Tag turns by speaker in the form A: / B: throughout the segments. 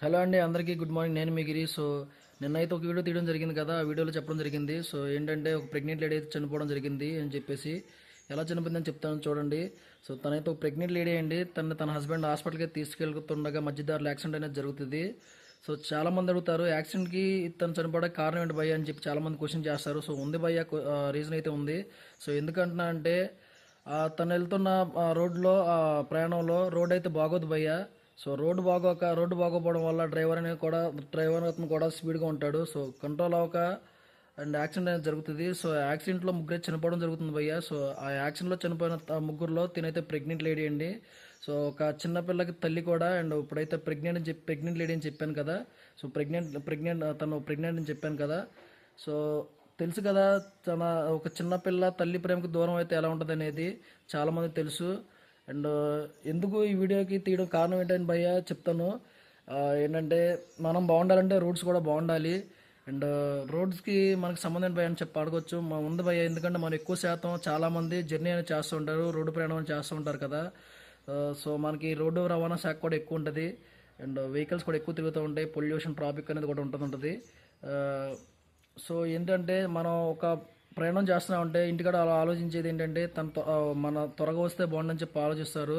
A: Hello అండి, అందరికీ good morning. నేను మీ గిరి. సో నిన్నైతే ఒక వీడియో తీయడం జరిగింది కదా, ఆ వీడియోలో చెప్పడం జరిగింది. సో ఏంటంటే ఒక ప్రెగ్నెంట్ లేడీ అయితే చనిపోవడం జరిగింది అని చెప్పేసి. ఎలా చనిపోయిందని చెప్తాను చూడండి. సో తనైతే ఒక ప్రెగ్నెంట్ లేడీ అండి. తన హస్బెండ్ హాస్పిటల్కి తీసుకెళ్తుండగా మధ్యదారిలో యాక్సిడెంట్ అనేది జరుగుతుంది. సో చాలా మంది అడుగుతారు, యాక్సిడెంట్కి తను చనిపోవడానికి కారణం ఏంటి భయ్య అని చెప్పి చాలా మంది క్వశ్చన్ చేస్తారు. సో ఉంది భయ్య, రీజన్ అయితే ఉంది. సో ఎందుకంటున్నా అంటే తను వెళ్తున్న రోడ్లో ప్రయాణంలో రోడ్ అయితే బాగోదు భయ్య. సో రోడ్డు బాగోపోవడం వల్ల డ్రైవర్ అతను కూడా స్పీడ్గా ఉంటాడు. సో కంట్రోల్ అవ్వక అండ్ యాక్సిడెంట్ అనేది జరుగుతుంది. సో యాక్సిడెంట్లో ముగ్గురు చనిపోవడం జరుగుతుంది భయ్య. సో ఆ యాక్సిడెంట్లో చనిపోయిన ముగ్గురులో తినైతే ప్రెగ్నెంట్ లేడీ అండి. సో ఒక చిన్న పిల్లకి తల్లి కూడా. అండ్ ఇప్పుడైతే ప్రెగ్నెంట్ లేడీ అని చెప్పాను కదా. సో తను ప్రెగ్నెంట్ అని చెప్పాను కదా. సో తెలుసు కదా, తన ఒక చిన్న పిల్ల తల్లి ప్రేమకు దూరం అయితే ఎలా ఉంటుంది అనేది చాలామంది తెలుసు. అండ్ ఎందుకు ఈ వీడియోకి తీయడం కారణం ఏంటని భయ్య చెప్తాను. ఏంటంటే మనం బాగుండాలంటే రోడ్స్ కూడా బాగుండాలి. అండ్ రోడ్స్కి మనకు సంబంధం భయ్య అని చెప్పి అడగొచ్చు ఉంది భయ్య. ఎందుకంటే మనం ఎక్కువ శాతం చాలామంది జర్నీ అనేది చేస్తూ ఉంటారు, రోడ్డు ప్రయాణం చేస్తూ ఉంటారు కదా. సో మనకి రోడ్డు రవాణా శాఖ కూడా ఎక్కువ ఉంటుంది. అండ్ వెహికల్స్ కూడా ఎక్కువ తిరుగుతూ ఉంటాయి. పొల్యూషన్, ట్రాఫిక్ అనేది కూడా ఉంటుంది. సో ఏంటంటే మనం ఒక ప్రయాణం చేస్తున్నామంటే ఇంటికాడ అలా ఆలోచించేది ఏంటంటే మన త్వరగా వస్తే బాగుండని చెప్పి ఆలోచిస్తారు.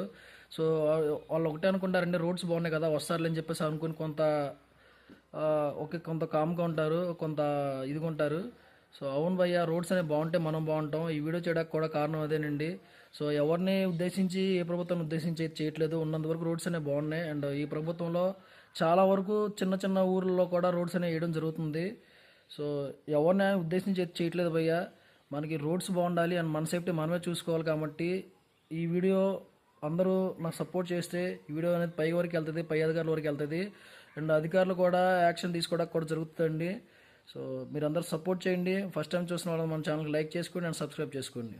A: సో వాళ్ళు ఒకటే అనుకుంటారంటే రోడ్స్ బాగున్నాయి కదా వస్తారులే అని చెప్పేసి అనుకుని కొంత కామ్గా ఉంటారు, కొంత ఇదిగా ఉంటారు. సో అవును భయ్య, రోడ్స్ అనేవి బాగుంటే మనం బాగుంటాం. ఈ వీడియో చేయడానికి కూడా కారణం అదేనండి. సో ఎవరిని ఉద్దేశించి, ఏ ప్రభుత్వాన్ని ఉద్దేశించి చేయట్లేదు. ఉన్నంతవరకు రోడ్స్ అనేవి బాగున్నాయి. అండ్ ఈ ప్రభుత్వంలో చాలా వరకు చిన్న చిన్న ఊర్లలో కూడా రోడ్స్ అనేవి వేయడం జరుగుతుంది. సో ఎవరిని ఉద్దేశించి చేయట్లేదు భయ్య. మనకి రోడ్స్ బాగుండాలి అండ్ మన సేఫ్టీ మనమే చూసుకోవాలి. కాబట్టి ఈ వీడియో అందరూ నాకు సపోర్ట్ చేస్తే ఈ వీడియో అనేది పై వరకు వెళ్తుంది, పై అధికారుల వరకు వెళ్తుంది. అండ్ అధికారులు కూడా యాక్షన్ తీసుకోవడానికి కూడా జరుగుతుందండి. సో మీరందరూ సపోర్ట్ చేయండి. ఫస్ట్ టైం చూసిన వాళ్ళు మన ఛానల్కి లైక్ చేసుకోండి అండ్ సబ్స్క్రైబ్ చేసుకోండి.